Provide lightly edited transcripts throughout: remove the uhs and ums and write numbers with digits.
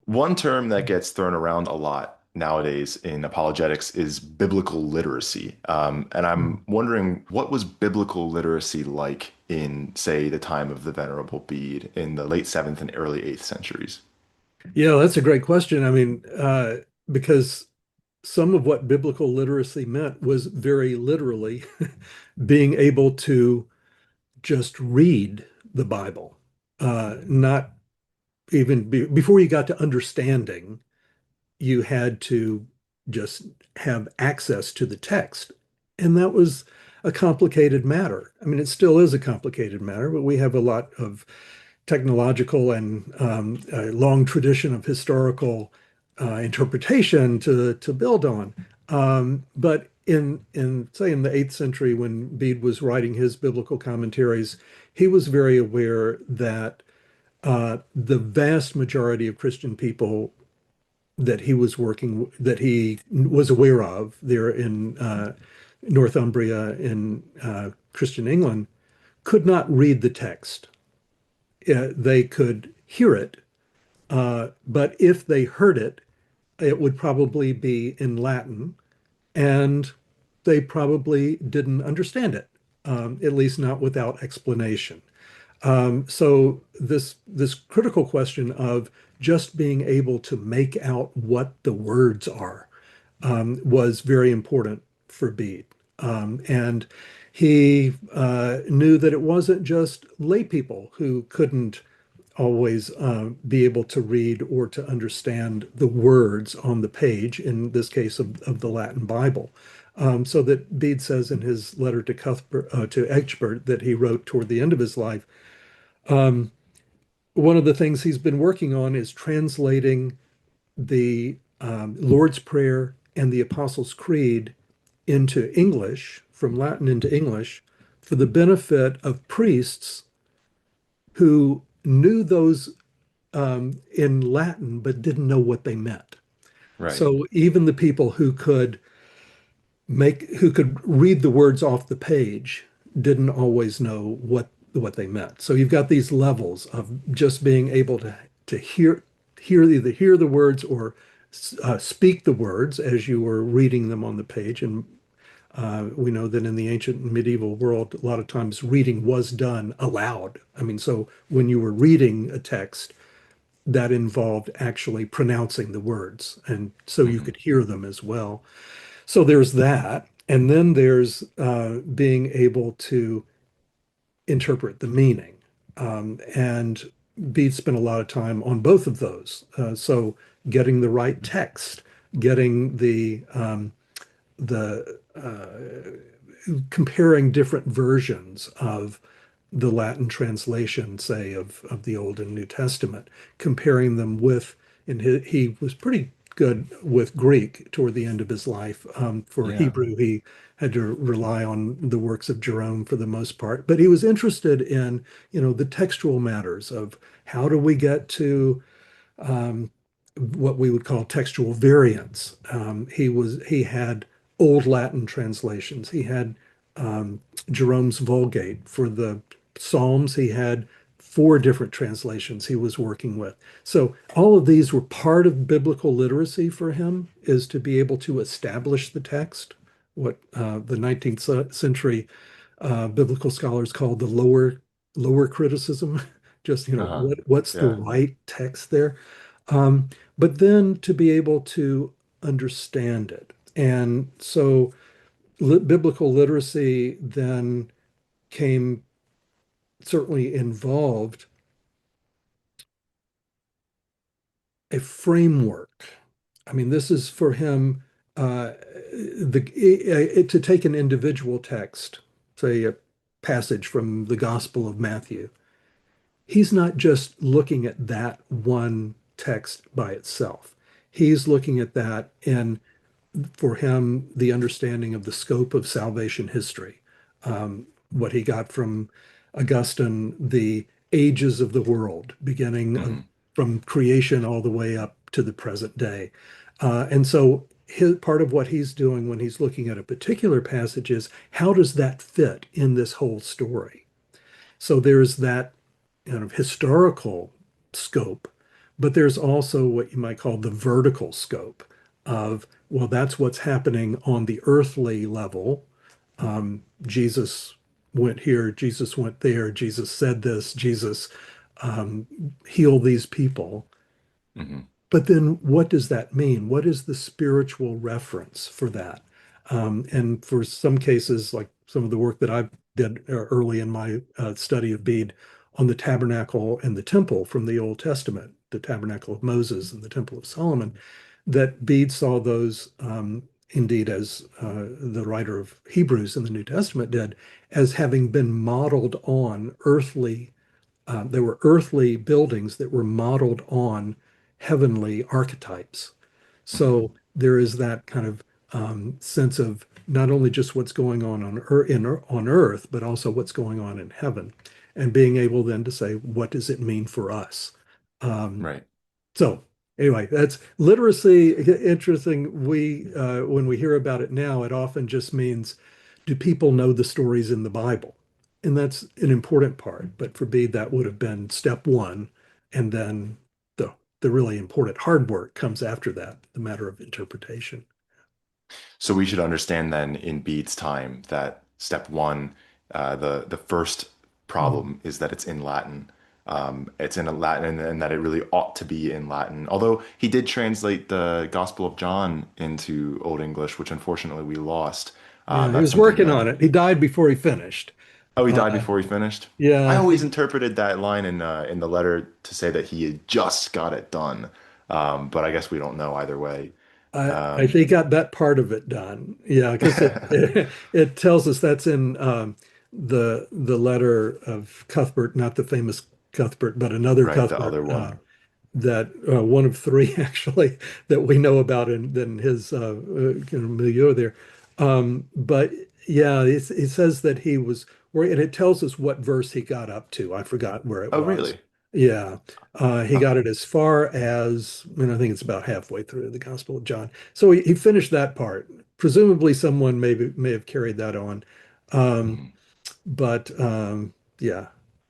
One term that gets thrown around a lot nowadays in apologetics is biblical literacy. And I'm wondering, what was biblical literacy like in, say, the time of the Venerable Bede in the late 7th and early 8th centuries? Yeah, that's a great question. I mean, because some of what biblical literacy meant was very literally being able to just read the Bible, not even before you got to understanding, you had to just have access to the text. And that was a complicated matter. I mean, it still is a complicated matter, but we have a lot of technological and a long tradition of historical interpretation to build on. But in say in the 8th century, when Bede was writing his biblical commentaries, he was very aware that the vast majority of Christian people that he was aware of there in Northumbria in Christian England could not read the text. They could hear it, but if they heard it, it would probably be in Latin, and they probably didn't understand it, at least not without explanation. So this critical question of just being able to make out what the words are was very important for Bede. And he knew that it wasn't just lay people who couldn't always be able to read or to understand the words on the page, in this case of the Latin Bible. So that Bede says in his letter to to Ecgbert that he wrote toward the end of his life, um, one of the things he's been working on is translating the Lord's Prayer and the Apostles' Creed into English, from Latin into English, for the benefit of priests who knew those in Latin but didn't know what they meant. Right. So even the people who could read the words off the page didn't always know what they meant. So you've got these levels of just being able to hear the words or speak the words as you were reading them on the page. And we know that in the ancient and medieval world, a lot of times reading was done aloud. I mean, so when you were reading a text, that involved actually pronouncing the words, and so you Mhm. could hear them as well. So there's that. And then there's being able to interpret the meaning. And Bede spent a lot of time on both of those. So getting the right text, getting the comparing different versions of the Latin translation, say, of the Old and New Testament, comparing them with, and he was pretty good with Greek toward the end of his life. For Yeah. Hebrew, he had to rely on the works of Jerome for the most part, but he was interested in, the textual matters of how do we get to um, what we would call textual variants. He had old Latin translations. He had Jerome's Vulgate for the Psalms. He had four different translations he was working with. So all of these were part of biblical literacy for him, is to be able to establish the text, what the 19th century biblical scholars called the lower criticism. Just, Uh-huh. what's the Yeah. right text there? But then to be able to understand it. And so biblical literacy then came certainly involved a framework. I mean, this is for him to take an individual text, say a passage from the Gospel of Matthew. He's not just looking at that one text by itself. He's looking at that in, for him, the understanding of the scope of salvation history, what he got from Augustine, the ages of the world, beginning Mhm. from creation all the way up to the present day. And so part of what he's doing when he's looking at a particular passage is how does that fit in this whole story? So there's that kind of historical scope, But there's also what you might call the vertical scope of, well, that's what's happening on the earthly level. Jesus went here, Jesus went there, Jesus said this, Jesus um, healed these people. Hmm. But then what does that mean? What is the spiritual reference for that? And for some cases, like some of the work that I did early in my study of Bede on the tabernacle and the temple from the Old Testament, the tabernacle of Moses and the temple of Solomon, that Bede saw those indeed as the writer of Hebrews in the New Testament did, as having been modeled on earthly there were earthly buildings that were modeled on heavenly archetypes. Hmm. So there is that kind of sense of not only just what's going on earth, but also what's going on in heaven, and being able then to say, what does it mean for us? Um, Right. so anyway, that's literacy. Interesting. When we hear about it now, it often just means, do people know the stories in the Bible? And that's an important part. But for Bede, that would have been step one. And then the really important hard work comes after that, the matter of interpretation. So we should understand then in Bede's time that step one, the first Mhm. problem is that it's in Latin. It's in a Latin and that it really ought to be in Latin. Although he did translate the Gospel of John into Old English, which unfortunately we lost. Yeah, he That's was something working that, on it. He died before he finished. oh, he Uh, died before he finished. I yeah, always interpreted that line in the letter to say that he had just got it done. But I guess we don't know either way. I Um, think he got that part of it done. Yeah, because it tells us that's in the letter of Cuthbert, not the famous Cuthbert, but another right, the Cuthbert, other one. that one of three actually that we know about in his milieu there. But yeah, it says that he was where, and it tells us what verse he got up to. I forgot where it Oh, was. really? Yeah, he Huh. got it as far as, I think it's about halfway through the Gospel of John. So he finished that part. Presumably, someone may have carried that on, um, Mhm. but yeah,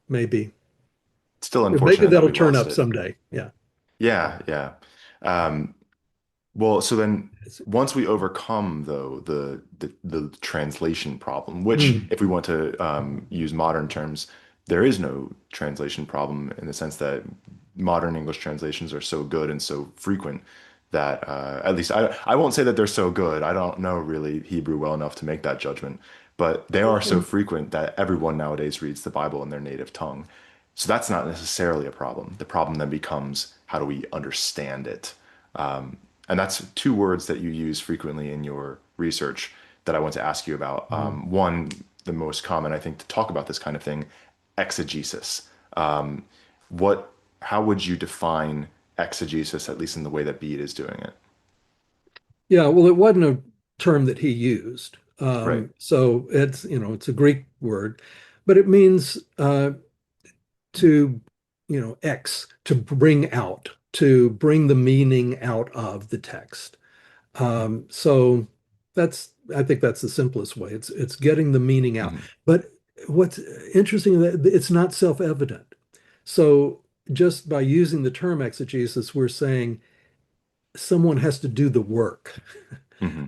maybe Still maybe unfortunate that that'll we turn lost up it. someday. Yeah. Yeah, yeah. Um, well, so then It's- once we overcome though the translation problem, which mm, if we want to use modern terms, there is no translation problem in the sense that modern English translations are so good and so frequent that at least I won't say that they're so good. I don't know really Hebrew well enough to make that judgment, but they are so frequent that everyone nowadays reads the Bible in their native tongue. So that's not necessarily a problem. The problem then becomes how do we understand it? And that's two words that you use frequently in your research that I want to ask you about. mm. One, the most common, I think, to talk about this kind of thing, exegesis. What, how would you define exegesis, at least in the way that Bede is doing it? Yeah, well, it wasn't a term that he used. Right. So it's a Greek word, but it means to, to bring out, to bring the meaning out of the text. So I think that's the simplest way. It's getting the meaning out. Hmm. But what's interesting is that it's not self-evident. So just by using the term exegesis, we're saying someone has to do the work Hmm.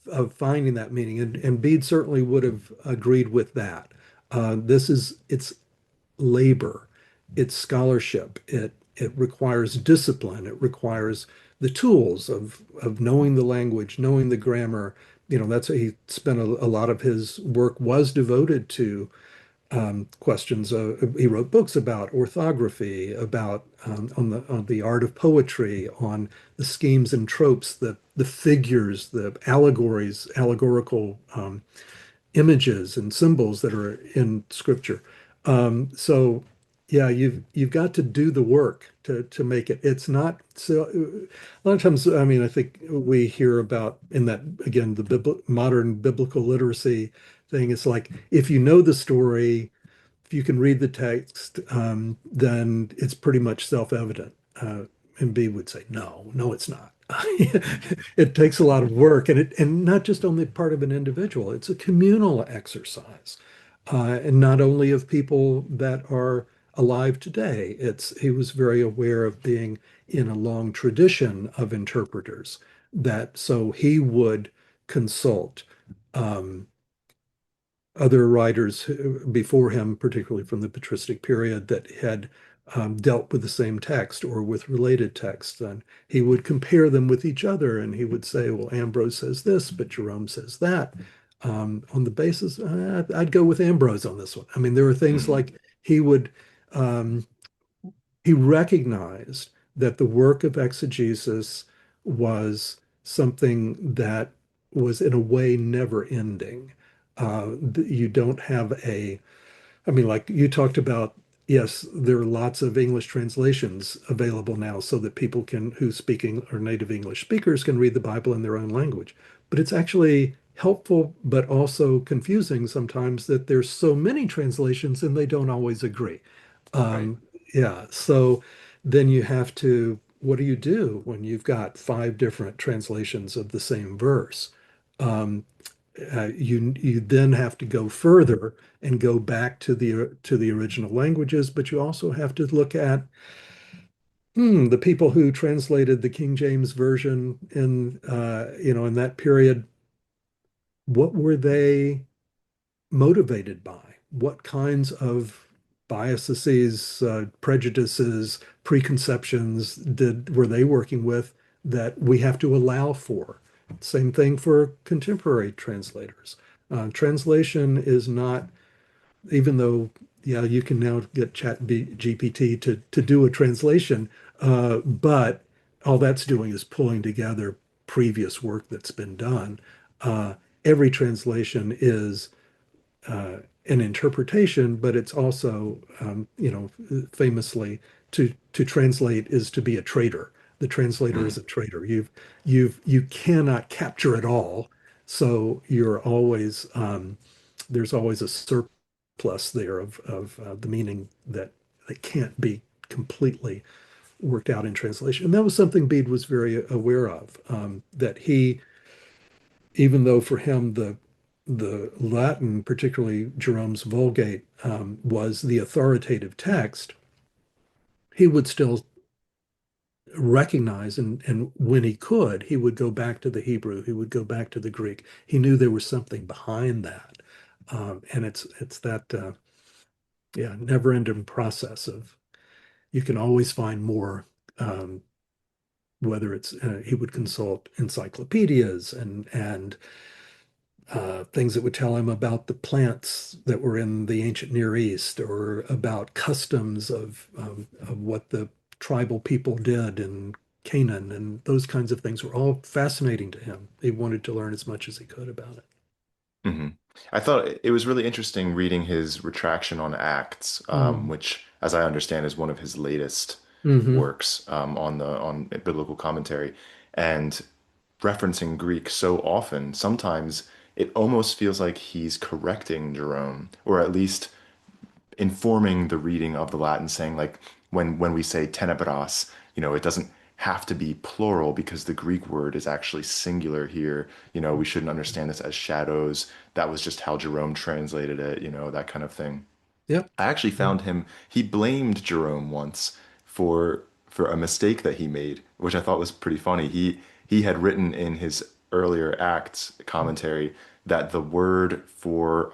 of finding that meaning, and Bede certainly would have agreed with that. It's labor, it's scholarship, it requires discipline, it requires the tools of knowing the language, knowing the grammar. That's what he spent a lot of his work was devoted to questions. He wrote books about orthography, about on the art of poetry, on the schemes and tropes, the figures, the allegories, allegorical images and symbols that are in Scripture. So yeah, you've got to do the work to make it. It's not so. A lot of times, I mean, I think we hear about in that again the modern biblical literacy thing. It's like if you know the story, if you can read the text, then it's pretty much self-evident. And B would say, no, no, it's not. It takes a lot of work, and not just on the part of an individual. It's a communal exercise, and not only of people that are alive today. He was very aware of being in a long tradition of interpreters that so he would consult um, other writers before him, particularly from the patristic period, that had dealt with the same text or with related texts. And he would compare them with each other and he would say, well, Ambrose says this, but Jerome says that. On the basis, I'd go with Ambrose on this one. I mean, there are things Hmm. like um, he recognized that the work of exegesis was something that was in a way never ending. You don't have I mean, like you talked about, yes, there are lots of English translations available now so that people can, who speaking or native English speakers can read the Bible in their own language. But it's actually helpful, but also confusing sometimes that there's so many translations and they don't always agree. Right. Um, yeah, so then you have to, what do you do when you've got five different translations of the same verse? Um, you then have to go further and go back to the original languages, but you also have to look at the people who translated the King James version in in that period. What were they motivated by? What kinds of biases, prejudices, preconceptions were they working with that we have to allow for? Same thing for contemporary translators. Translation is not, even though, yeah, you can now get GPT to do a translation, but all that's doing is pulling together previous work that's been done. Uh, every translation is an interpretation, but it's also, famously to translate is to be a traitor. The translator is Hmm. a traitor. You cannot capture it all, so you're always there's always a surplus there of the meaning that can't be completely worked out in translation. And that was something Bede was very aware of. That he, even though for him the Latin, particularly Jerome's Vulgate, was the authoritative text, he would still recognize and when he could, he would go back to the Hebrew, he would go back to the Greek. He knew there was something behind that. And it's that yeah, never-ending process of you can always find more. Whether it's he would consult encyclopedias and things that would tell him about the plants that were in the ancient Near East or about customs of what the tribal people did in Canaan, and those kinds of things were all fascinating to him. He wanted to learn as much as he could about it. Hmm. I thought it was really interesting reading his retraction on Acts, Mm. which, as I understand, is one of his latest Hmm. works on biblical commentary, and referencing Greek so often. Sometimes it almost feels like he's correcting Jerome, or at least informing the reading of the Latin, saying like when we say tenebras, it doesn't have to be plural because the Greek word is actually singular here. We shouldn't understand this as shadows. That was just how Jerome translated it, that kind of thing. Yep. I actually found he blamed Jerome once for a mistake that he made, which I thought was pretty funny. He had written in his earlier Acts commentary that the word for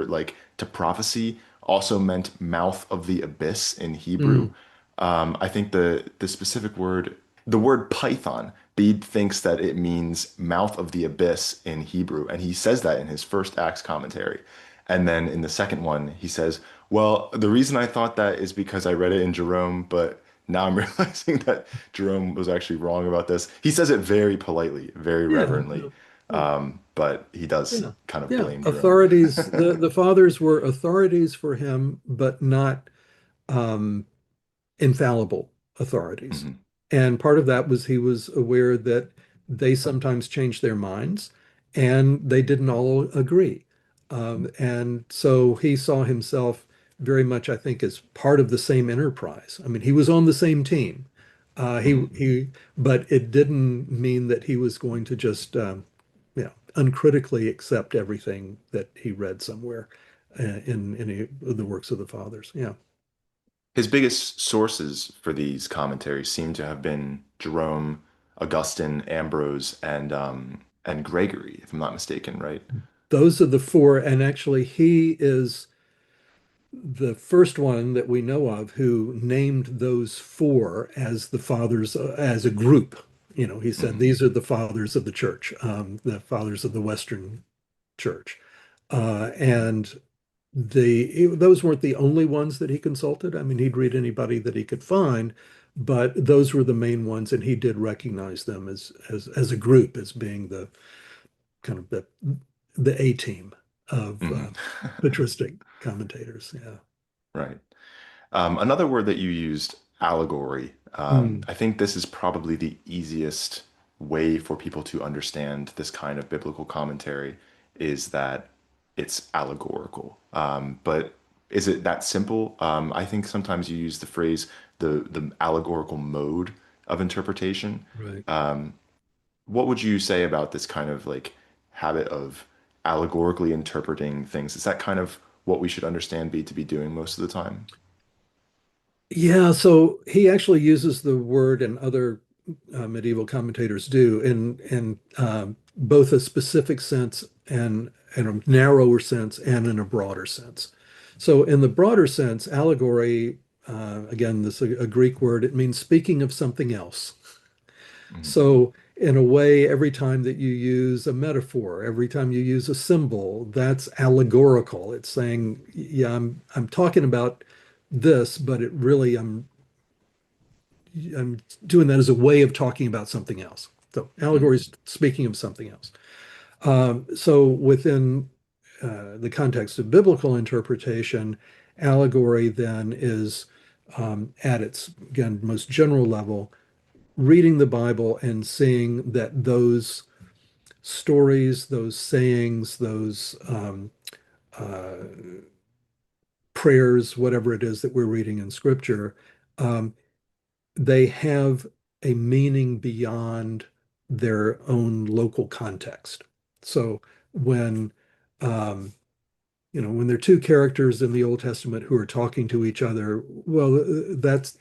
like to prophecy also meant mouth of the abyss in Hebrew. Mm. I think the specific word, the word python, Bede thinks that it means mouth of the abyss in Hebrew, and he says that in his first Acts commentary. And then in the second one, he says, "Well, the reason I thought that is because I read it in Jerome, but now I'm realizing that Jerome was actually wrong about this." He says it very politely, very Yeah. reverently, Yeah. but he does Yeah. kind of Yeah. blame Jerome. Authorities, the fathers were authorities for him, but not um, infallible authorities. Hmm. And part of that was he was aware that they sometimes changed their minds and they didn't all agree. And so he saw himself very much, I think, as part of the same enterprise. I mean, he was on the same team. Hmm. But it didn't mean that he was going to just, uncritically accept everything that he read somewhere. in any of the works of the fathers. Yeah. His biggest sources for these commentaries seem to have been Jerome, Augustine, Ambrose, and Gregory, if I'm not mistaken, right? Those are the four, and actually, he is the first one that we know of who named those four as the fathers as a group. You know, he said Hmm. these are the fathers of the church, the fathers of the Western church, and those weren't the only ones that he consulted. I mean, he'd read anybody that he could find, but those were the main ones, and he did recognize them as a group as being the kind of the A team of Hmm. patristic commentators. Yeah. Right. Another word that you used, allegory. Hmm. I think this is probably the easiest way for people to understand this kind of biblical commentary is that it's allegorical. But is it that simple? I think sometimes you use the phrase the allegorical mode of interpretation. Right. What would you say about this kind of like habit of allegorically interpreting things? Is that kind of what we should understand Bede to be doing most of the time? Yeah, so he actually uses the word, and other medieval commentators do, in both a specific sense and a narrower sense and in a broader sense. So in the broader sense, allegory, again, this is a Greek word, it means speaking of something else. Mhm. So in a way, every time that you use a metaphor, every time you use a symbol, that's allegorical. It's saying, yeah, I'm talking about this, but it really I'm doing that as a way of talking about something else. So allegory Mhm. is speaking of something else. So within the context of biblical interpretation, allegory then is at its again most general level, reading the Bible and seeing that those stories, those sayings, those uh, prayers, whatever it is that we're reading in Scripture, um, they have a meaning beyond their own local context. So when um, when there are two characters in the Old Testament who are talking to each other, well, that's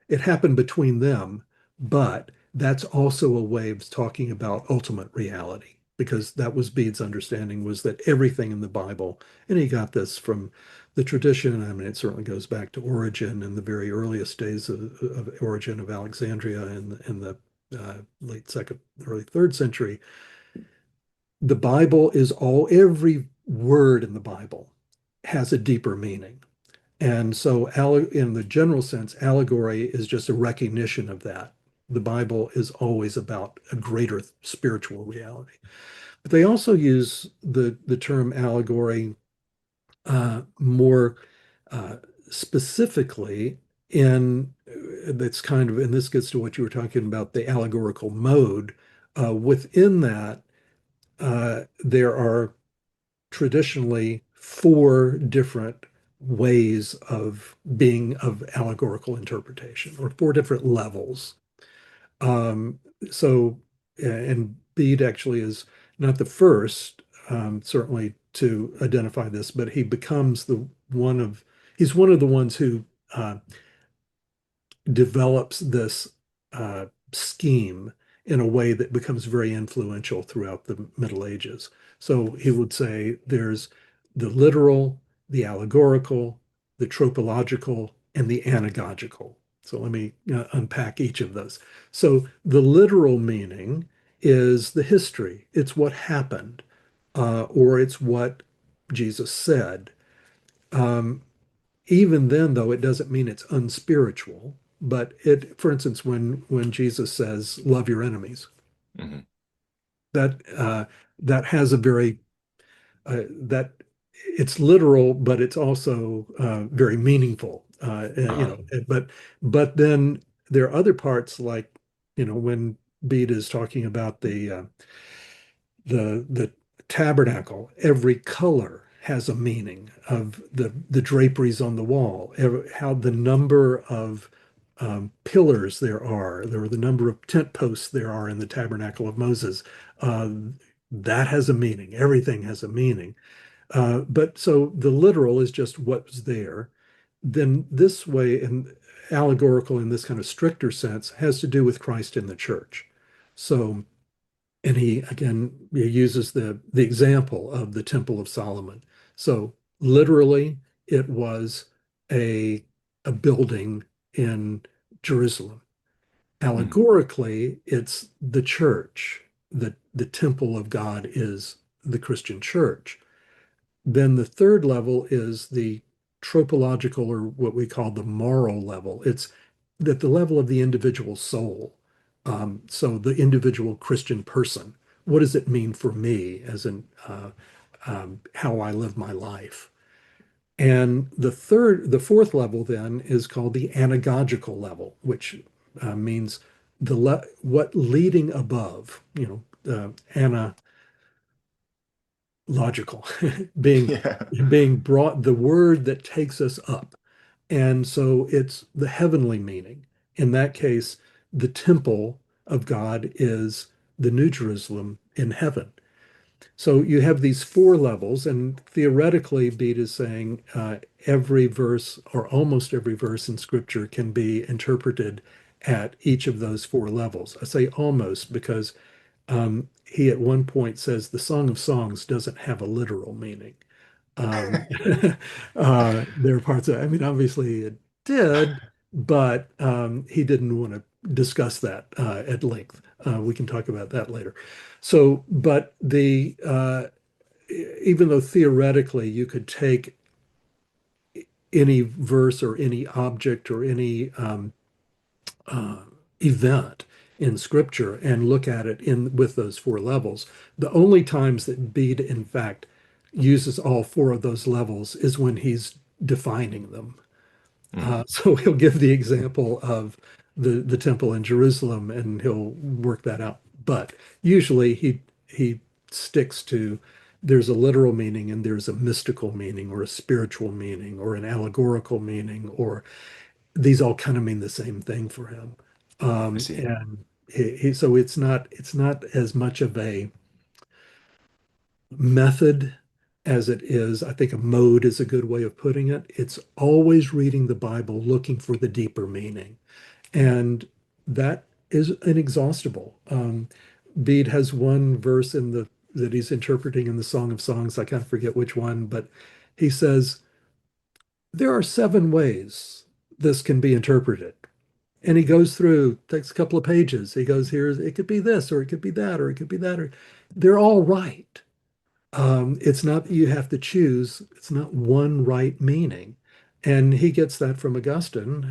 it happened between them, but that's also a way of talking about ultimate reality, because that was Bede's understanding, was that everything in the Bible, and he got this from the tradition. I mean, it certainly goes back to Origen and the very earliest days of Origen of Alexandria in the late second, early third century. The Bible is every word in the Bible has a deeper meaning. And so, in the general sense, allegory is just a recognition of that. The Bible is always about a greater spiritual reality. But they also use the term allegory more uh, specifically in that's kind of, and this gets to what you were talking about, the allegorical mode. Within that, there are traditionally four different ways of being of allegorical interpretation, or four different levels. Um, so, and Bede actually is not the first, certainly to identify this, but he becomes he's one of the ones who develops this scheme in a way that becomes very influential throughout the Middle Ages. So he would say there's the literal, the allegorical, the tropological, and the anagogical. So let me unpack each of those. So the literal meaning is the history, it's what happened, or it's what Jesus said. Um, Even then, though, it doesn't mean it's unspiritual. But for instance, when Jesus says, "Love your enemies," Hmm. that that has a very that it's literal, but it's also very meaningful. Uh, But then there are other parts, like when Bede is talking about the tabernacle, every color has a meaning of the draperies on the wall, how the number of pillars there are the number of tent posts there are in the tabernacle of Moses. Uh, that has a meaning. Everything has a meaning. But so the literal is just what's there. Then this way, and allegorical in this kind of stricter sense, has to do with Christ in the church. So, and he again he uses the example of the Temple of Solomon. So literally, it was a a building in Jerusalem. Mhm. Allegorically, it's the church. The temple of God is the Christian church. Then the third level is the tropological, or what we call the moral level. It's at the level of the individual soul. So the individual Christian person. What does it mean for me as in how I live my life? And the fourth level then is called the anagogical level, which means what leading above, analogical, being Yeah. being brought the word that takes us up. And so it's the heavenly meaning. In that case, the temple of God is the New Jerusalem in heaven. So you have these four levels, and theoretically, Bede is saying every verse or almost every verse in Scripture can be interpreted at each of those four levels. I say almost because he at one point says the Song of Songs doesn't have a literal meaning. Um, there are parts of, I mean, obviously it did, but he didn't want to discuss that at length. We can talk about that later. So, but even though theoretically you could take any verse or any object or any uh, event in Scripture and look at it in with those four levels, the only times that Bede, in fact, uses all four of those levels is when he's defining them. Mhm. So he'll give the example of the temple in Jerusalem, and he'll work that out. But usually he sticks to there's a literal meaning and there's a mystical meaning or a spiritual meaning or an allegorical meaning, or these all kind of mean the same thing for him. I see. And so it's not as much of a method as it is, I think a mode is a good way of putting it. It's always reading the Bible looking for the deeper meaning. And that is inexhaustible. Bede has one verse in the that he's interpreting in the Song of Songs. I can't forget which one, but he says, there are seven ways this can be interpreted. And he goes through, takes a couple of pages. He goes, here, it could be this, or it could be that, or it could be that, or they're all right. It's not that you have to choose, it's not one right meaning. And he gets that from Augustine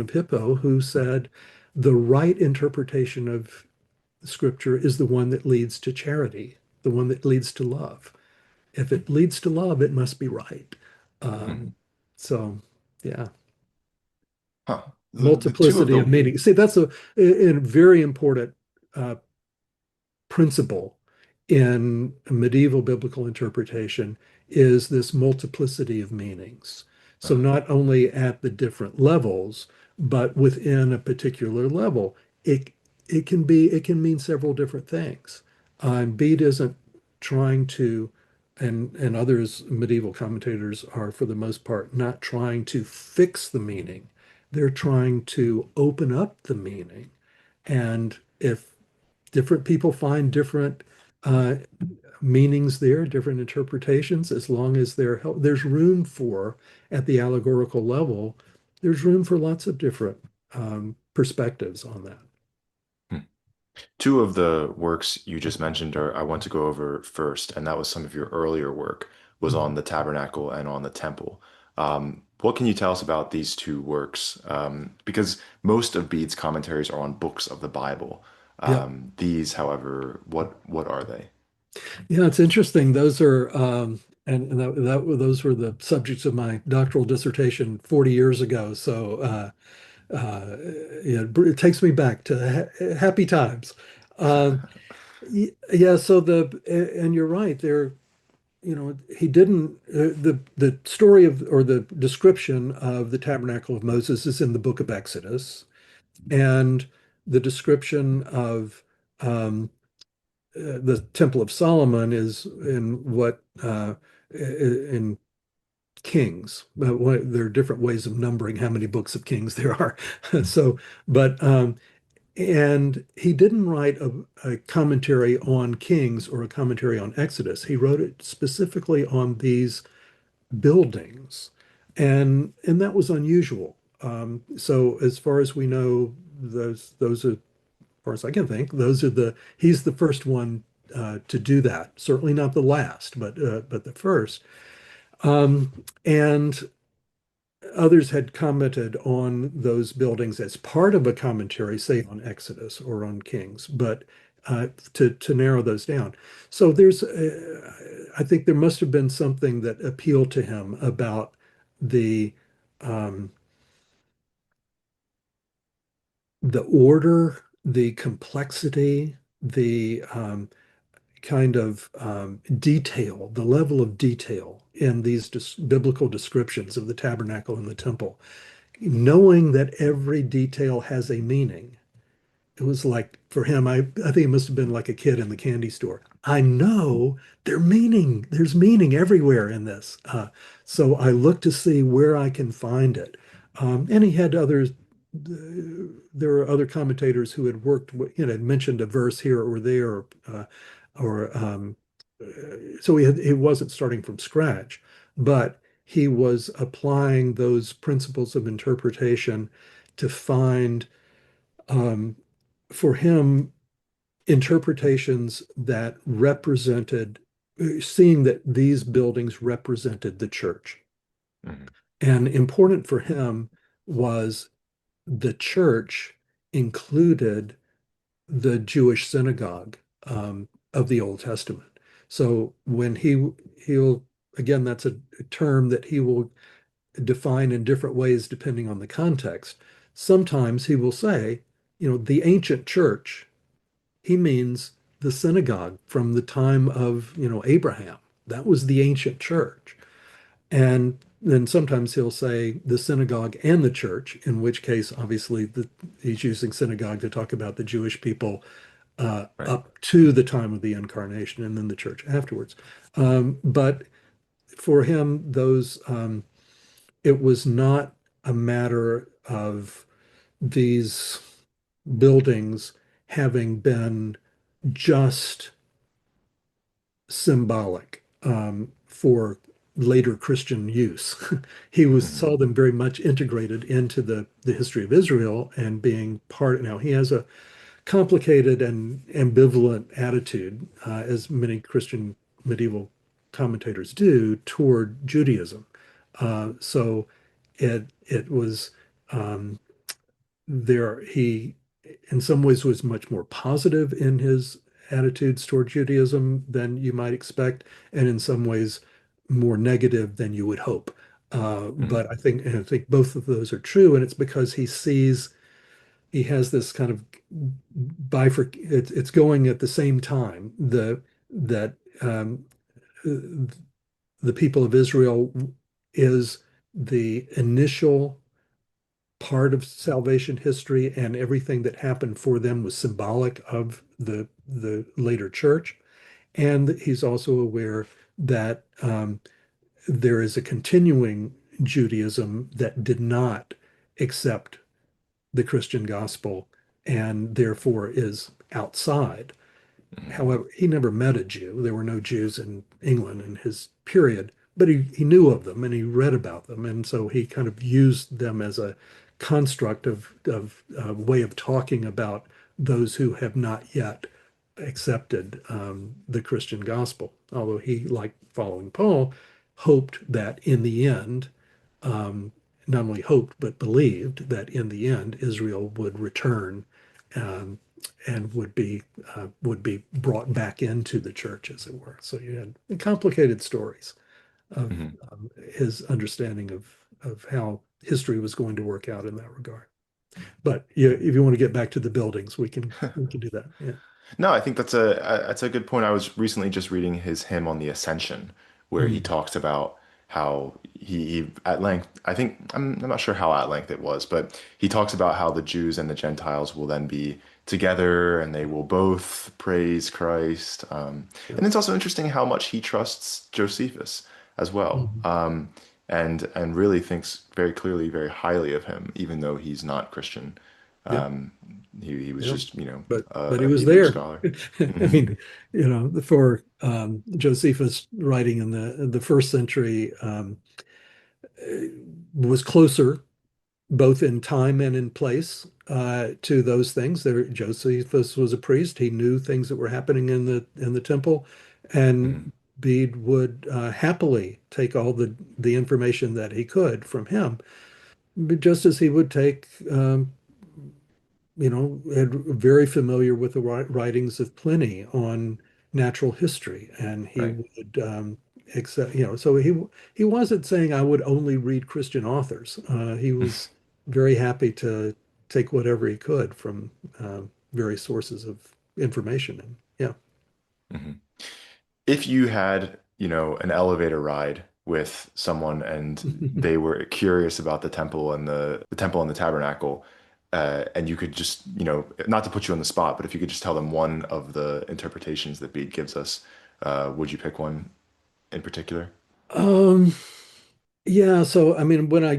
of Hippo, who said the right interpretation of scripture is the one that leads to charity, the one that leads to love. If it leads to love, it must be right. Um, Mhm. so, yeah, Huh. The two of multiplicity of the meaning. See, that's a very important uh, principle in medieval biblical interpretation is this multiplicity of meanings. So uh, not only at the different levels, but within a particular level, it it can mean several different things. Bede isn't trying to, and others medieval commentators are for the most part not trying to fix the meaning. They're trying to open up the meaning. And if different people find different uh, meanings there, different interpretations, as long as there's room for, at the allegorical level, there's room for lots of different perspectives on that. hmm. Two of the works you just mentioned are I want to go over first, and that was some of your earlier work was Mhm. on the Tabernacle and on the Temple. What can you tell us about these two works? Because most of Bede's commentaries are on books of the Bible. Yep. These, however, what are they? Yeah, it's interesting. Those are, and those were the subjects of my doctoral dissertation 40 years ago. So, uh, yeah, it takes me back to happy times. Um, yeah, so and you're right. He didn't the story of or the description of the tabernacle of Moses is in the book of Exodus, and the description of um, the Temple of Solomon is in what in Kings. There are different ways of numbering how many books of Kings there are. So, but and he didn't write a commentary on Kings or a commentary on Exodus. He wrote it specifically on these buildings, and that was unusual. So as far as we know, those are, as far as I can think, those are the he's the first one to do that. Certainly not the last, but the first. And others had commented on those buildings as part of a commentary, say on Exodus or on Kings, but to narrow those down. So I think there must have been something that appealed to him about the um, the order, the complexity, the kind of detail, the level of detail in these biblical descriptions of the tabernacle and the temple, knowing that every detail has a meaning. It was like for him, I think it must have been like a kid in the candy store. I know there's meaning everywhere in this. So I look to see where I can find it. And he had others, there were other commentators who had had mentioned a verse here or there, or so he wasn't starting from scratch, but he was applying those principles of interpretation to find, um, for him, interpretations that represented, seeing that these buildings represented the church. Mhm. And important for him was the church included the Jewish synagogue of the Old Testament. So when he'll again, that's a term that he will define in different ways depending on the context. Sometimes he will say, the ancient church, he means the synagogue from the time of, Abraham. That was the ancient church. And then sometimes he'll say the synagogue and the church, in which case, obviously, he's using synagogue to talk about the Jewish people Right. up to the time of the incarnation and then the church afterwards. But for him, it was not a matter of these buildings having been just symbolic for later Christian use. He Mhm. saw them very much integrated into the history of Israel and being part. Now he has a complicated and ambivalent attitude, as many Christian medieval commentators do, toward Judaism. So it was um, there. He, in some ways, was much more positive in his attitudes toward Judaism than you might expect, and in some ways, more negative than you would hope. But Mhm. I think both of those are true, and it's because he has this kind of it's going at the same time that the people of Israel is the initial part of salvation history, and everything that happened for them was symbolic of the later church. And he's also aware that there is a continuing Judaism that did not accept the Christian gospel and therefore is outside. Mhm. However, he never met a Jew. There were no Jews in England in his period, but he knew of them and he read about them. And so he kind of used them as a construct of way of talking about those who have not yet accepted the Christian gospel. Although he, like following Paul, hoped that in the end, um, not only hoped, but believed that in the end, Israel would return um, and would be brought back into the church, as it were. So you had complicated stories of Mhm. his understanding of how history was going to work out in that regard. But yeah, if you want to get back to the buildings, we can do that. Yeah. No, I think that's a good point. I was recently just reading his hymn on the Ascension, where he Mm. talks about how he at length, I think, I'm not sure how at length it was, but he talks about how the Jews and the Gentiles will then be together and they will both praise Christ. Yeah. And it's also interesting how much he trusts Josephus as well. Mhm. And really thinks very clearly, very highly of him, even though he's not Christian. Yeah. Um, he was Yeah. just, But he a was Hebrew there. scholar. I Hmm. mean, for Josephus writing in the first century was closer both in time and in place to those things. Josephus was a priest. He knew things that were happening in the temple, Hmm. and Bede would happily take all the information that he could from him, but just as he would take very familiar with the writings of Pliny on natural history, and he Right. would accept, so he wasn't saying I would only read Christian authors. He was very happy to take whatever he could from various sources of information. And yeah. Hmm. If you had, an elevator ride with someone and they were curious about the temple and the tabernacle, and you could just, not to put you on the spot, but if you could just tell them one of the interpretations that Bede gives us, would you pick one in particular? Um, Yeah, so I mean, when I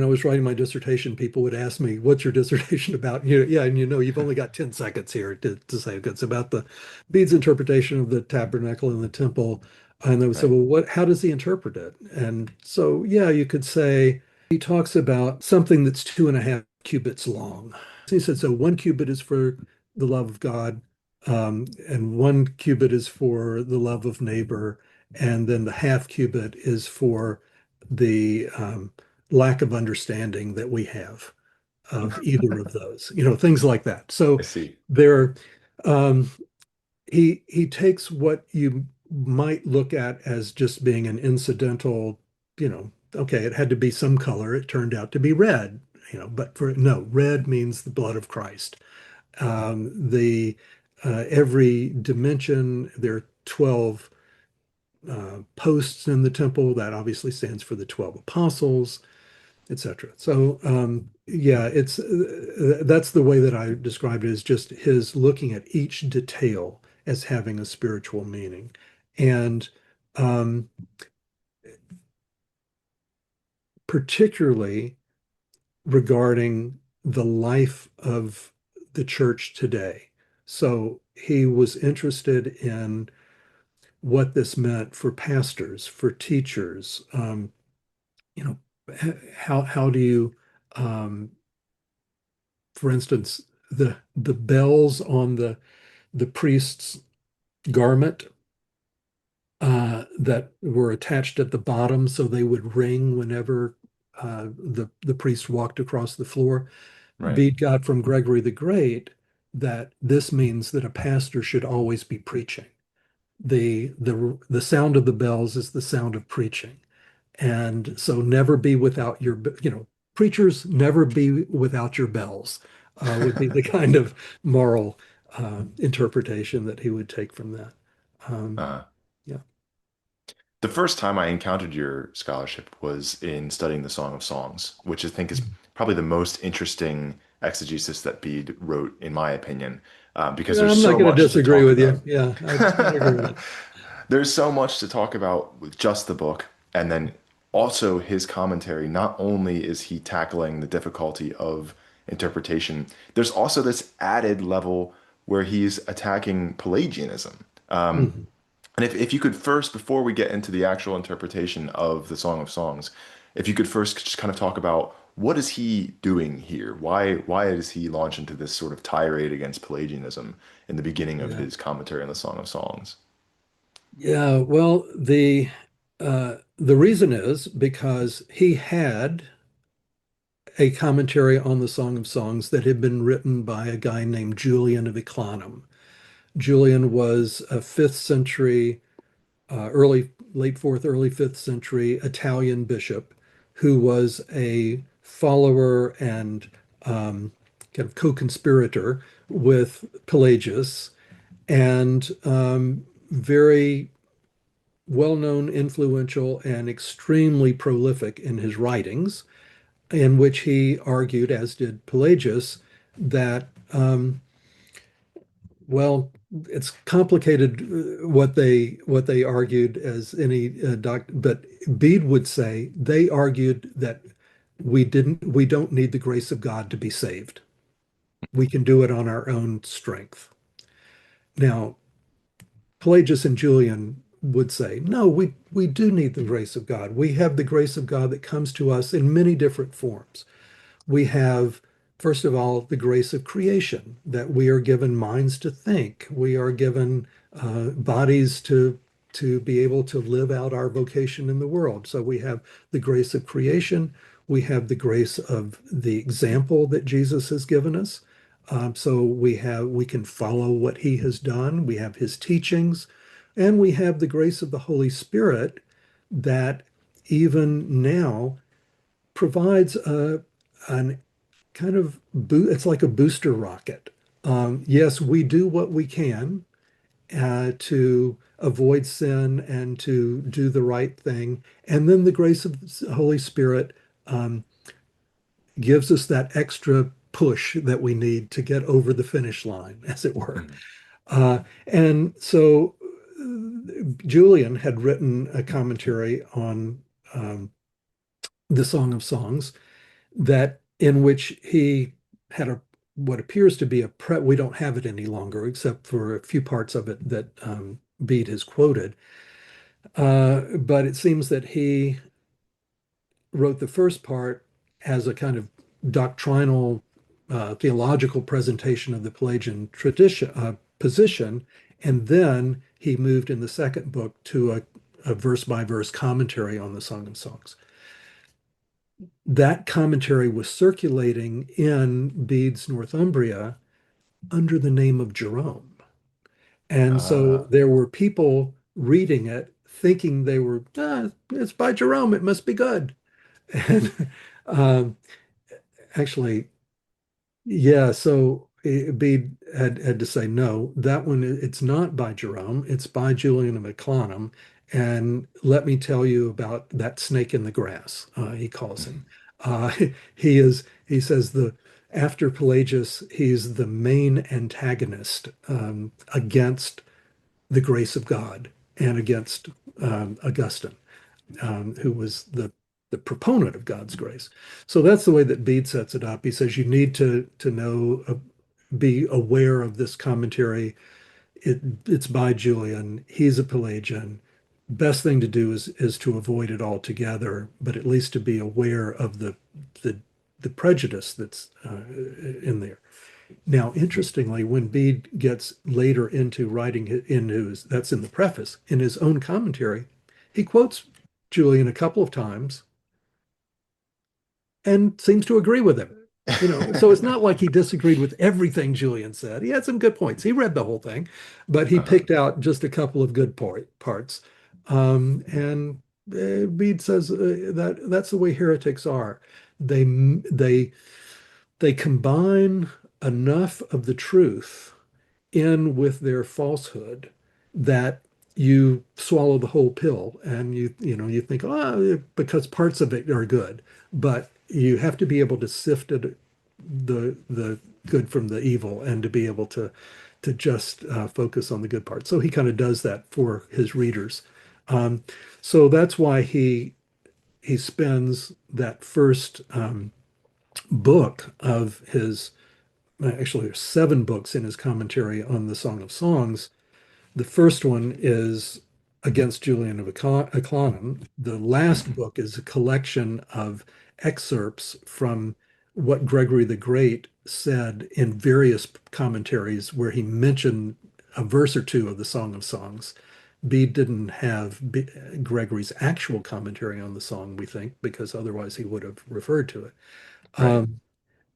was writing my dissertation, people would ask me, "What's your dissertation about?" Yeah, and you've only got 10 seconds here to say it's about the Bede's interpretation of the tabernacle and the temple. And they would say, Right. "Well, how does he interpret it?" And so, yeah, you could say he talks about something that's 2.5 cubits long. He said, so 1 cubit is for the love of God, and 1 cubit is for the love of neighbor, and then the half cubit is for the lack of understanding that we have of either of those, things like that. I So see. there, um, he takes what you might look at as just being an incidental, okay, it had to be some color. It turned out to be red, but for no, red means the blood of Christ. The Every dimension, there are 12 posts in the temple. That obviously stands for the 12 apostles, etc. So yeah, it's that's the way that I described it, is just his looking at each detail as having a spiritual meaning, and um, particularly regarding the life of the church today. So he was interested in what this meant for pastors, for teachers. You know, how do you for instance, the bells on the priest's garment that were attached at the bottom, so they would ring whenever the priest walked across the floor. Right. Bede got from Gregory the Great that this means that a pastor should always be preaching. The sound of the bells is the sound of preaching. And so never be without preachers never be without your bells, would be the kind of moral interpretation that he would take from that. Um, Uh, yeah. the first time I encountered your scholarship was in studying the Song of Songs, which I think is probably the most interesting exegesis that Bede wrote, in my opinion, because Yeah, there's I'm not so going to much to disagree talk with you. about. Yeah, I agree with it. There's so much to talk about with just the book, and then also his commentary. Not only is he tackling the difficulty of interpretation, there's also this added level where he's attacking Pelagianism. Mhm. And if you could first, before we get into the actual interpretation of the Song of Songs, if you could first just kind of talk about what is he doing here? Why does he launch into this sort of tirade against Pelagianism in the beginning of Yeah. his commentary on the Song of Songs? Yeah, well, the reason is because he had a commentary on the Song of Songs that had been written by a guy named Julian of Eclanum. Julian was a fifth century, late fourth, early fifth century Italian bishop who was a follower and kind of co-conspirator with Pelagius, and very well-known, influential, and extremely prolific in his writings, in which he argued, as did Pelagius, that well, it's complicated what they argued as any but Bede would say they argued that we don't need the grace of God to be saved. We can do it on our own strength. Now, Pelagius and Julian would say, no, we do need the grace of God. We have the grace of God that comes to us in many different forms. We have, first of all, the grace of creation, that we are given minds to think. We are given bodies to be able to live out our vocation in the world. So we have the grace of creation. We have the grace of the example that Jesus has given us. So we can follow what he has done. We have his teachings, and we have the grace of the Holy Spirit that even now provides an kind of it's like a booster rocket. Yes, we do what we can to avoid sin and to do the right thing, and then the grace of the Holy Spirit um, gives us that extra push that we need to get over the finish line, as it were. Mhm. And so Julian had written a commentary on the Song of Songs that in which he had a what appears to be we don't have it any longer except for a few parts of it that Bede has quoted. But it seems that he wrote the first part as a kind of doctrinal theological presentation of the Pelagian tradition position, and then he moved in the second book to a verse by verse commentary on the Song of Songs. That commentary was circulating in Bede's Northumbria under the name of Jerome. And so Ah, there were people reading it thinking they were, it's by Jerome, it must be good. And um, actually, yeah, so Bede had to say, no, that one, it's not by Jerome, it's by Julian of Eclanum. And let me tell you about that snake in the grass, he calls him. mhm. Uh, he says after Pelagius, he's the main antagonist against the grace of God and against Augustine, who was the proponent of God's grace. So that's the way that Bede sets it up. He says you need to know, be aware of this commentary. It's by Julian. He's a Pelagian. Best thing to do is to avoid it altogether, but at least to be aware of the the prejudice that's in there. Now, interestingly, when Bede gets later into writing that's in the preface, in his own commentary, he quotes Julian a couple of times and seems to agree with him. So it's not like he disagreed with everything Julian said. He had some good points. He read the whole thing, but he Uh-huh. picked out just a couple of good parts. And Bede says that's the way heretics are. They they they combine enough of the truth in with their falsehood that you swallow the whole pill and you think, oh, because parts of it are good, but you have to be able to sift it, the good from the evil, and to be able to just focus on the good part. So he kind of does that for his readers. Um, so that's why he spends that first book of his actually there's 7 books in his commentary on the Song of Songs. The first one is against Julian of Eclanum. The last Mhm. book is a collection of excerpts from what Gregory the Great said in various commentaries where he mentioned a verse or two of the Song of Songs. Bede didn't have Gregory's actual commentary on the song, we think, because otherwise he would have referred to it. Right. Um,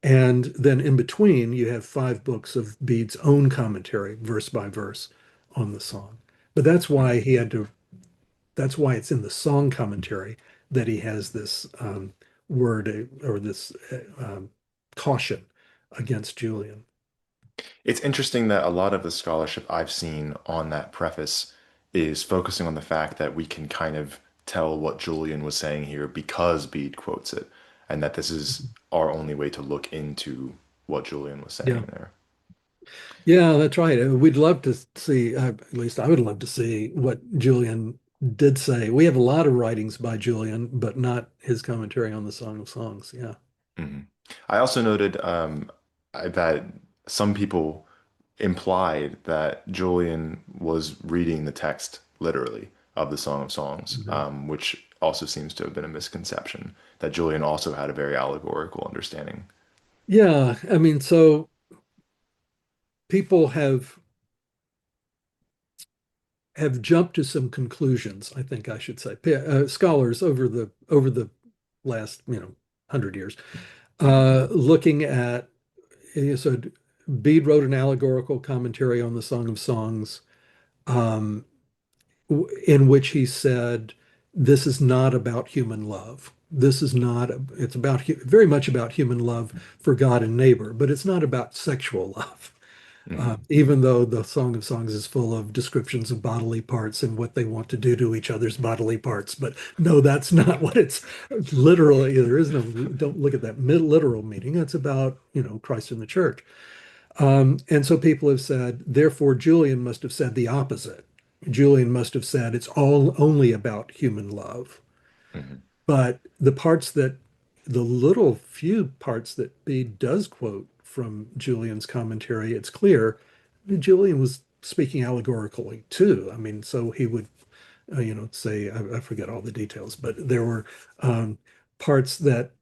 and then in between, you have 5 books of Bede's own commentary, verse by verse, on the song. But that's why it's in the song commentary that he has this word or this caution against Julian. It's interesting that a lot of the scholarship I've seen on that preface is focusing on the fact that we can kind of tell what Julian was saying here because Bede quotes it, and that this is our only way to look into what Julian was Yeah. saying there. Yeah, that's right. We'd love to see, at least I would love to see what Julian did say. We have a lot of writings by Julian, but not his commentary on the Song of Songs. Yeah. Mhm. I also noted that some people implied that Julian was reading the text literally of the Song of Songs, Mhm. which also seems to have been a misconception, that Julian also had a very allegorical understanding. Yeah, I mean, so people have jumped to some conclusions, I think I should say. Scholars over the last, 100 years, looking at so Bede wrote an allegorical commentary on the Song of Songs, um, in which he said, "This is not about human love. This is not. It's about very much about human love for God and neighbor, but it's not about sexual love." Hmm. Even though the Song of Songs is full of descriptions of bodily parts and what they want to do to each other's bodily parts. But no, that's not what it's literally. There is no, don't look at that mid literal meaning. It's about, Christ and the church. And so people have said, therefore, Julian must have said the opposite. Julian must have said it's all only about human love. Hmm. But the little few parts that Bede does quote from Julian's commentary, it's clear that Julian was speaking allegorically too. I mean, so he would, say, I forget all the details, but there were parts that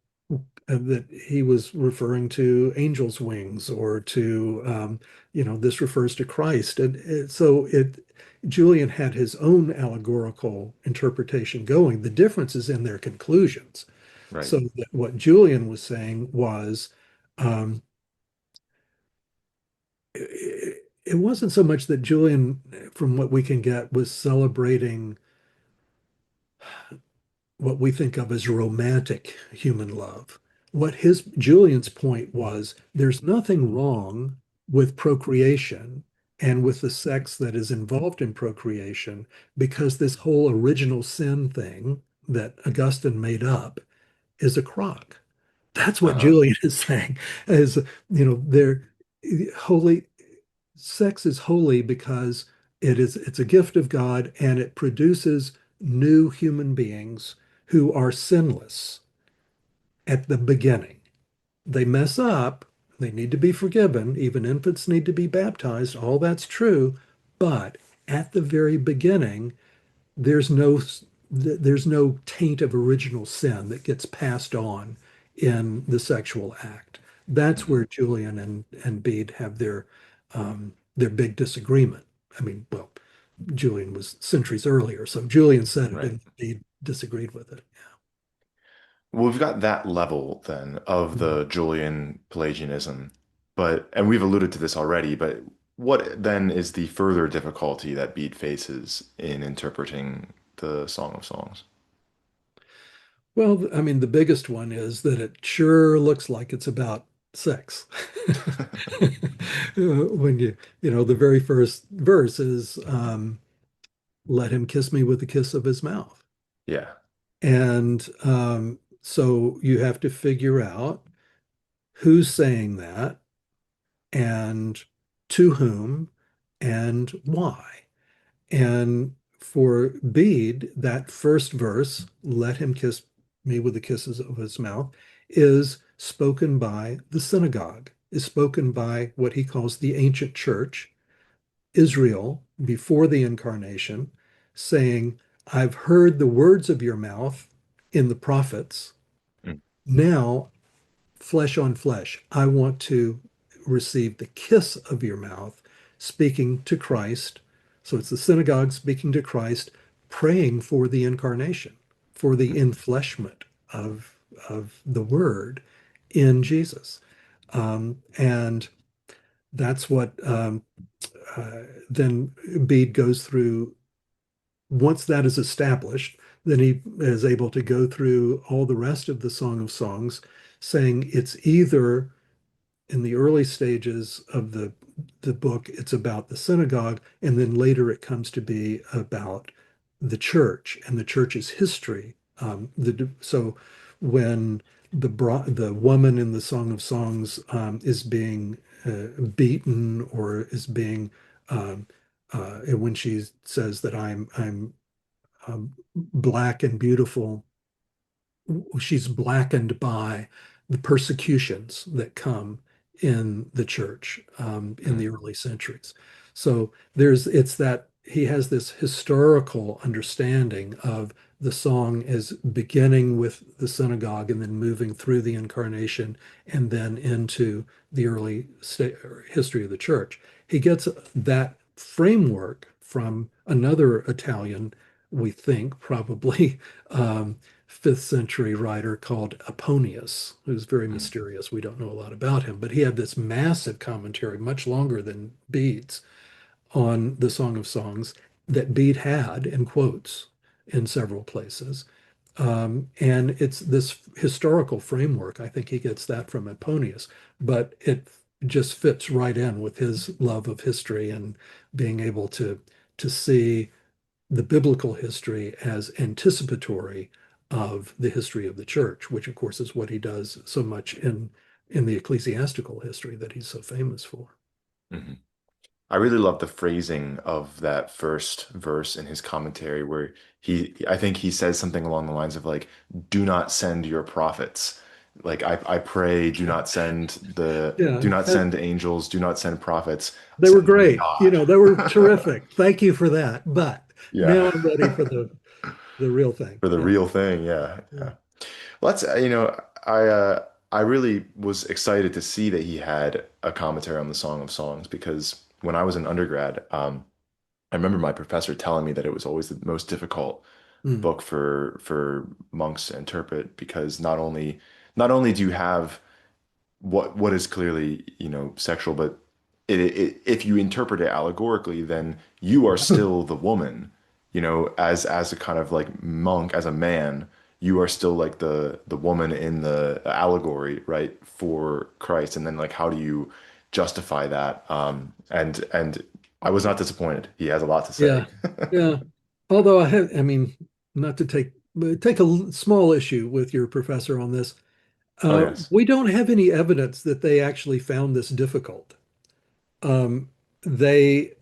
he was referring to angels' wings or to, this refers to Christ. And so Julian had his own allegorical interpretation going. The difference is in their conclusions. Right. So that what Julian was saying was, um, it wasn't so much that Julian, from what we can get, was celebrating what we think of as romantic human love. What his Julian's point was, there's nothing wrong with procreation and with the sex that is involved in procreation, because this whole original sin thing that Augustine made up is a crock. That's what Uh-huh. Julian is saying. Is, they're holy. Sex is holy because it's a gift of God, and it produces new human beings who are sinless at the beginning. They mess up, they need to be forgiven, even infants need to be baptized, all that's true, but at the very beginning, there's no there's no taint of original sin that gets passed on in the sexual act. That's Hmm. where Julian and Bede have their big disagreement. I mean, well, Julian was centuries earlier, so Julian said it Right. and Bede disagreed with it. Well, we've got that level then of Mhm. the Julian Pelagianism, and we've alluded to this already, but what then is the further difficulty that Bede faces in interpreting the Song of Songs? Well, I mean, the biggest one is that it sure looks like it's about sex. When the very first verse is, let him kiss me with the kiss of his mouth. Yeah. And so you have to figure out who's saying that and to whom and why. And for Bede, that first verse, let him kiss me with the kisses of his mouth, is spoken by the synagogue, is spoken by what he calls the ancient church, Israel, before the incarnation, saying, I've heard the words of your mouth in the prophets. Mm. Now, flesh on flesh, I want to receive the kiss of your mouth, speaking to Christ. So it's the synagogue speaking to Christ, praying for the incarnation, for the Mhm. enfleshment of the word in Jesus. And that's what then Bede goes through. Once that is established, then he is able to go through all the rest of the Song of Songs, saying it's either in the early stages of the book, it's about the synagogue, and then later it comes to be about the church and the church's history. So when the woman in the Song of Songs is being beaten or is being and when she says that I'm black and beautiful, she's blackened by the persecutions that come in the church in the Mm, early centuries. So it's that he has this historical understanding of the song as beginning with the synagogue and then moving through the incarnation and then into the early history of the church. He gets that framework from another Italian, we think probably, fifth century writer called Apollonius, who's very mm, mysterious. We don't know a lot about him, but he had this massive commentary, much longer than Bede's, on the Song of Songs that Bede had and quotes in several places. And it's this historical framework. I think he gets that from Apollonius, but it just fits right in with his love of history and being able to see the biblical history as anticipatory of the history of the church, which of course is what he does so much in the ecclesiastical history that he's so famous for. mhm. I really love the phrasing of that first verse in his commentary where I think he says something along the lines of like, do not send your prophets. Like I pray, Yeah, do not send angels, do not send prophets, they were send me great. You God. know, they were terrific. Thank you for that. But Yeah. now I'm ready for the real thing. For the Yeah. real thing. Yeah. Yeah. Yeah. Well, that's, I really was excited to see that he had a commentary on the Song of Songs because when I was an undergrad, I remember my professor telling me that it was always the most difficult Mm. book for monks to interpret because not only do you have what is clearly, sexual, but if you interpret it allegorically, then you are still the woman, as a kind of like monk, as a man, you are still like the woman in the allegory, right, for Christ. And then like how do you justify that? And I was not disappointed. He has a lot to Yeah. say. Yeah. Although I mean, not to take a small issue with your professor on this. Oh yes. We don't have any evidence that they actually found this difficult. Um, they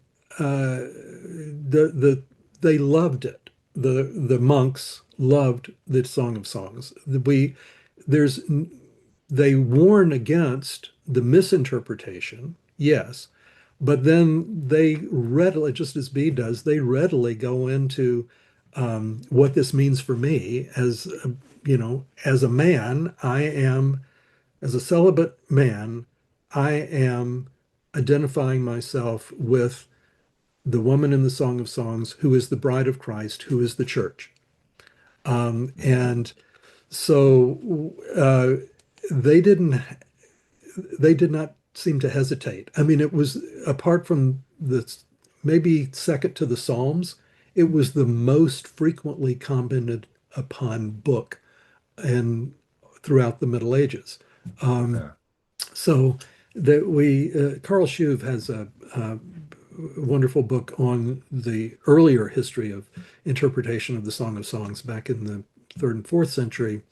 they loved it. The monks loved the Song of Songs. There's they warn against the misinterpretation, yes, but then they readily, just as Bede does, they readily go into what this means for me as as a man. As a celibate man, I am identifying myself with the woman in the Song of Songs who is the bride of Christ, who is the church. And so they didn't, they did not seem to hesitate. I mean, it was apart from the maybe second to the Psalms, it was the most frequently commented upon book and throughout the Middle Ages. Yeah. So that Carl Schuve has a wonderful book on the earlier history of interpretation of the Song of Songs back in the third and fourth century.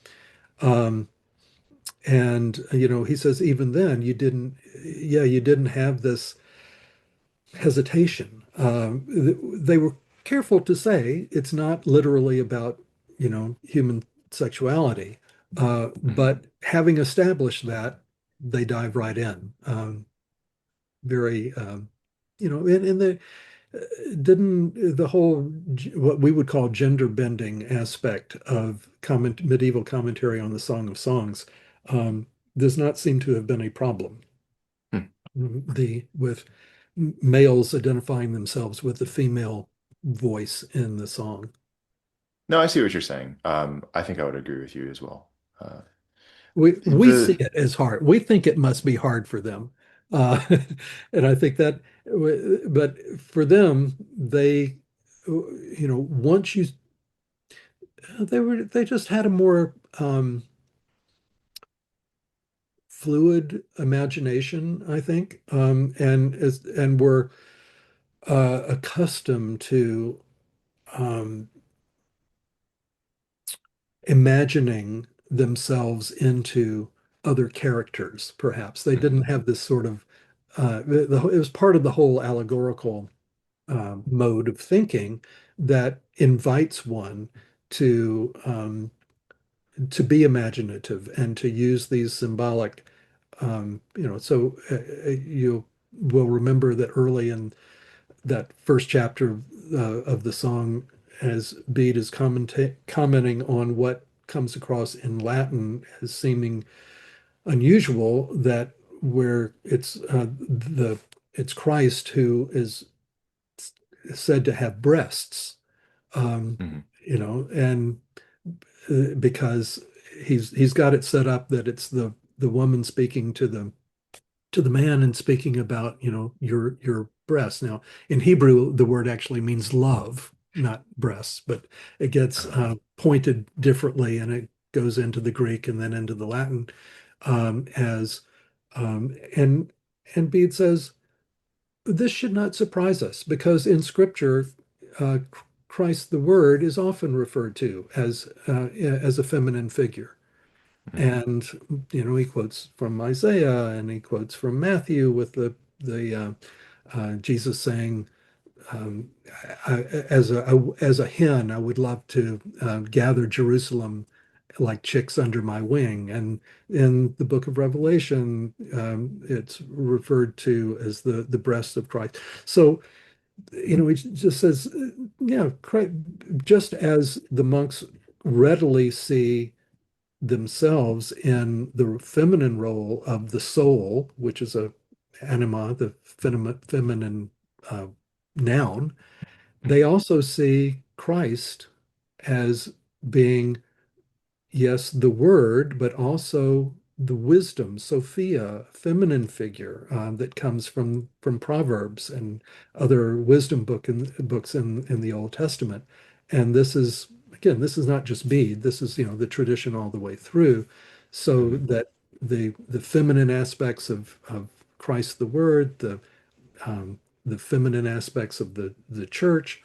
And he says even then you didn't have this hesitation. They were careful to say it's not literally about human sexuality, Mhm. but having established that, they dive right in. Very, and the didn't the whole what we would call gender bending aspect of medieval commentary on the Song of Songs um, does not seem to have been a problem. Hmm. The with males identifying themselves with the female voice in the song. No, I see what you're saying. I think I would agree with you as well. Uh, We see the it as hard. We think it must be hard for them. Uh, and I think that, but for them, once they just had a more fluid imagination, I think, and we're accustomed to um, imagining themselves into other characters, perhaps. They Mhm. didn't have this sort of, it was part of the whole allegorical mode of thinking that invites one to to be imaginative and to use these symbolic, so you will remember that early in that first chapter of the song, as Bede is commenting on what comes across in Latin as seeming unusual, that where it's Christ who is said to have breasts, um, Mhm. and because he's got it set up that it's the woman speaking to the man and speaking about, your breasts. Now, in Hebrew, the word actually means love, not breasts, but it gets pointed differently, and it goes into the Greek and then into the Latin as and Bede says this should not surprise us because in Scripture, uh, Christ the Word is often referred to as a feminine figure. Mhm. And he quotes from Isaiah and he quotes from Matthew with the Jesus saying, um, as a hen, I would love to gather Jerusalem like chicks under my wing. And in the book of Revelation, it's referred to as the breast of Christ. So he just says, yeah, Christ, just as the monks readily see themselves in the feminine role of the soul, which is a anima, the feminine uh, noun, they Mhm. also see Christ as being, yes, the word, but also the wisdom, Sophia, feminine figure that comes from Proverbs and other wisdom books in the Old Testament. And this is again, this is not just Bede. This is the tradition all the way through, so Mhm. that the feminine aspects of Christ the Word, the feminine aspects of the church,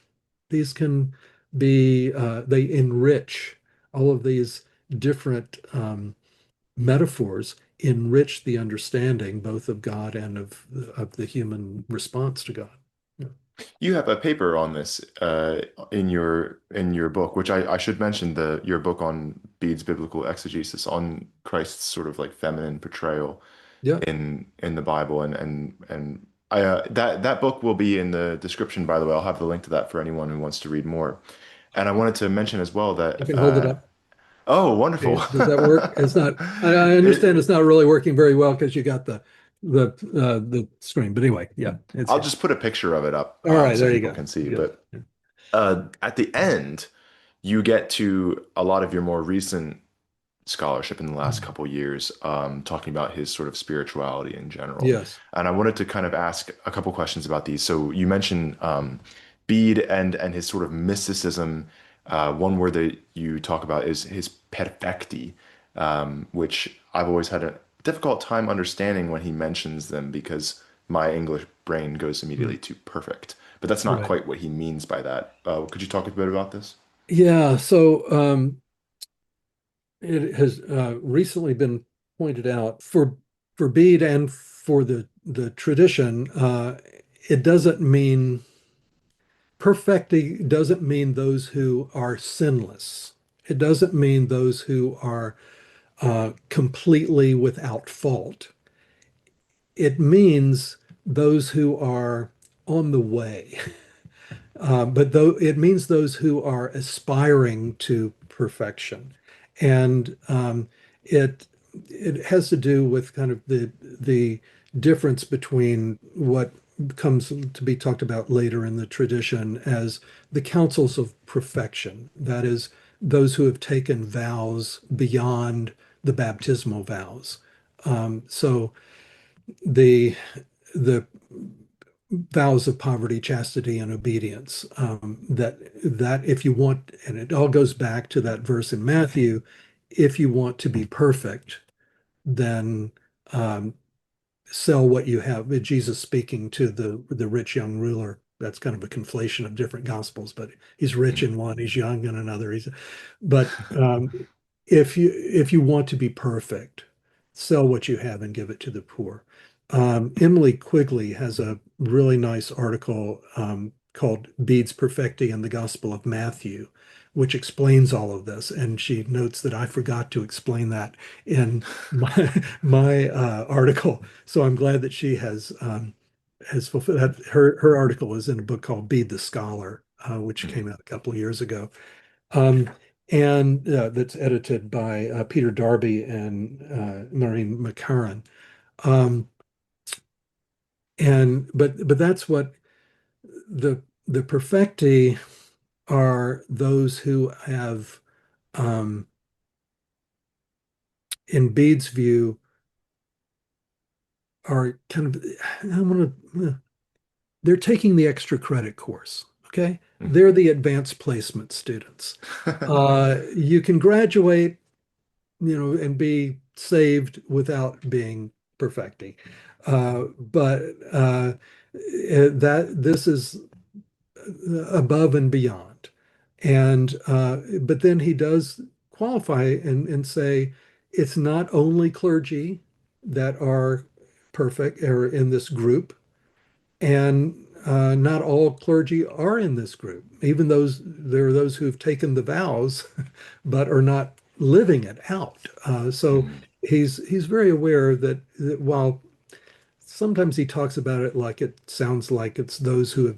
these can be they enrich all of these different metaphors enrich the understanding both of God and of the human response to God. Yeah. You have a paper on this in your book, which I should mention your book on Bede's biblical exegesis on Christ's sort of like feminine portrayal Yeah. in the Bible, and that book will be in the description, by the way. I'll have the link to that for anyone who wants to read more. And I wanted to mention as well You that can hold it up. oh, wonderful. Okay, does that work? It's not. I understand it's It, not really working very well because you got the screen. But anyway, yeah, it's I'll here. just put a picture of it up All right, so there you people go. can see. Good. But at the end, you get to a lot of your more recent scholarship in the last Mm. couple years, talking about his sort of spirituality in general. Yes. And I wanted to kind of ask a couple questions about these. So you mentioned Bede and his sort of mysticism. One word that you talk about is his perfecti, which I've always had a difficult time understanding when he mentions them because my English brain goes Mm. immediately to perfect. But that's not Right. quite what he means by that. Could you talk a bit about this? Yeah. So it has recently been pointed out for Bede and for the tradition, it doesn't mean perfecting doesn't mean those who are sinless. It doesn't mean those who are completely without fault. It means those who are on the way. But though it means those who are aspiring to perfection, and it it has to do with kind of the difference between what comes to be talked about later in the tradition as the councils of perfection. That is, those who have taken vows beyond the baptismal vows. So the the vows of poverty, chastity, and obedience. That if you want, and it all goes back to that verse in Matthew, if you want to be perfect, then um, sell what you have. Jesus speaking to the rich young ruler. That's kind of a conflation of different gospels, but he's rich in one, he's young in another. But if you want to be perfect, sell what you have and give it to the poor. Emily Quigley has a really nice article called Bede's Perfecti in the Gospel of Matthew, which explains all of this. And she notes that I forgot to explain that in my article. So I'm glad that she has fulfilled that. Her article is in a book called Bede the Scholar, which came out a couple of years ago. Um, and that's edited by Peter Darby and Maureen McCarran. Um, but that's what the perfecti are those who have, um, in Bede's view, are kind of, I want to, they're taking the extra credit course. Okay, they're the advanced placement students. You can graduate, and be saved without being perfecting. But that this is above and beyond. And but then he does qualify and say it's not only clergy that are perfect or in this group, and not all clergy are in this group. Even there are those who've taken the vows, but are not living it out. So he's very aware that while sometimes he talks about it like it sounds like it's those who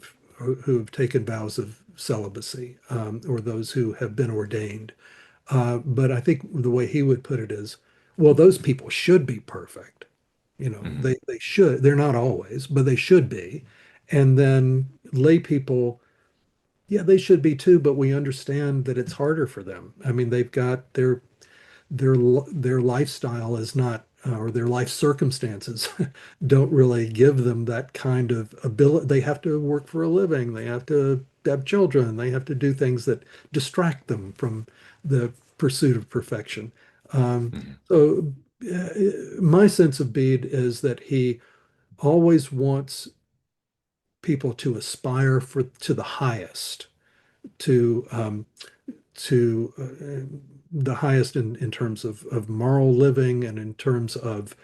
have taken vows of celibacy, or those who have been ordained. But I think the way he would put it is, well, those people should be perfect. They should. They're not always, but they should be. And then lay people, yeah, they should be too, but we understand that it's harder for them. I mean, they've got their lifestyle is not, or their life circumstances don't really give them that kind of ability. They have to work for a living. They have to have children. They have to do things that distract them from the pursuit of perfection. Um, so my sense of Bede is that he always wants people to aspire to the highest, to the highest in terms of moral living and in terms of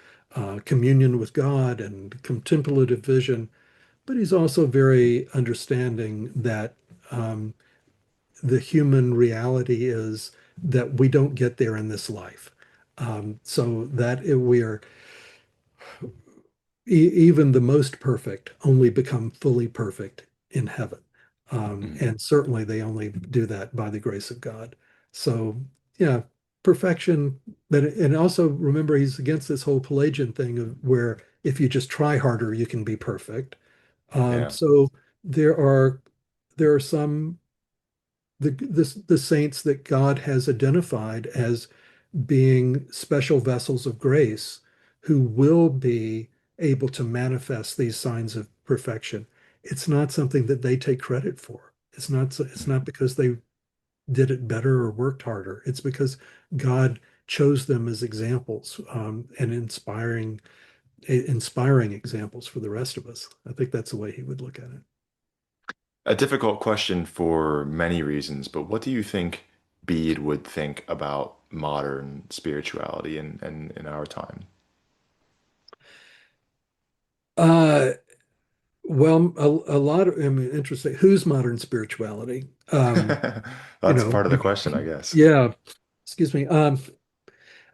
communion with God and contemplative vision. But he's also very understanding that the human reality is that we don't get there in this life. So that we are even the most perfect only become fully perfect in heaven. And certainly they only do that by the grace of God. So, yeah, perfection. But and also remember, he's against this whole Pelagian thing of where if you just try harder, you can be perfect. Yeah. So there are there are some the saints that God has identified as being special vessels of grace who will be able to manifest these signs of perfection. It's not something that they take credit for. It's not because they did it better or worked harder. It's because God chose them as examples, and inspiring examples for the rest of us. I think that's the way he would look at it. A difficult question for many reasons, but what do you think Bede would think about modern spirituality and in our time? Uh, well, a lot of, I mean, interesting. Who's modern spirituality? You That's know, part of the question, I guess. yeah, excuse me. I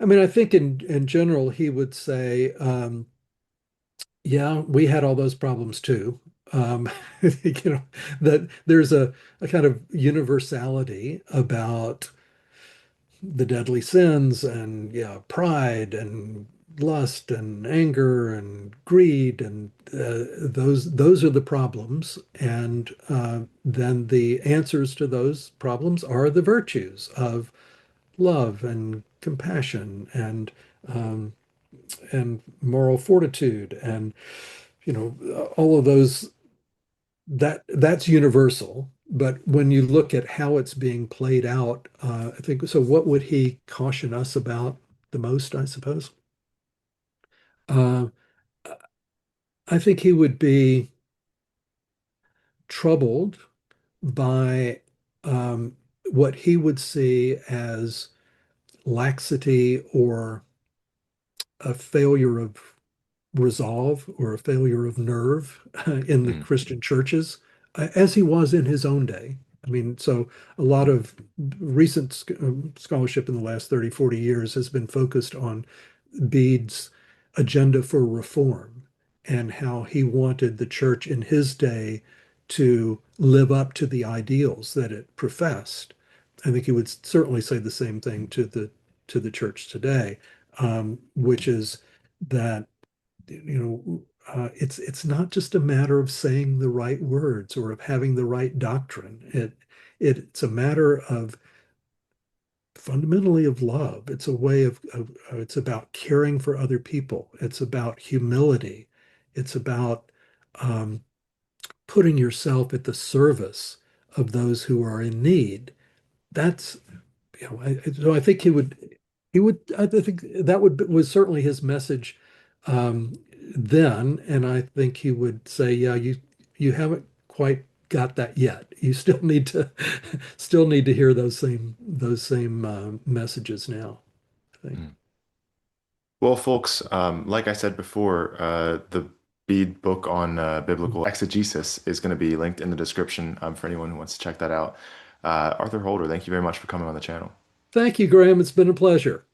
mean, I think in general, he would say, yeah, we had all those problems too. That there's a kind of universality about the deadly sins and, yeah, pride and lust and anger and greed, and those are the problems. And then the answers to those problems are the virtues of love and compassion um, and moral fortitude, and all of those. That's universal. But when you look at how it's being played out, I think so. What would he caution us about the most, I suppose? Uh, I think he would be troubled by what he would see as laxity or a failure of resolve or a failure of nerve in the Mm, Christian churches, as he was in his own day. I mean, so a lot of recent scholarship in the last 30, 40 years has been focused on Bede's agenda for reform and how he wanted the church in his day to live up to the ideals that it professed. I think he would certainly say the same thing to the church today, which is that it's not just a matter of saying the right words or of having the right doctrine. It's a matter of fundamentally of love. It's a way of it's about caring for other people. It's about humility. It's about um, putting yourself at the service of those who are in need. That's so I think I think that was certainly his message then, and I think he would say, yeah, you haven't quite got that yet. You still need to still need to hear those same messages now, I think. mm. Well, folks, like I said before, the Bede book on biblical exegesis is going to be linked in the description for anyone who wants to check that out. Arthur Holder, thank you very much for coming on the channel. Thank you, Graham. It's been a pleasure.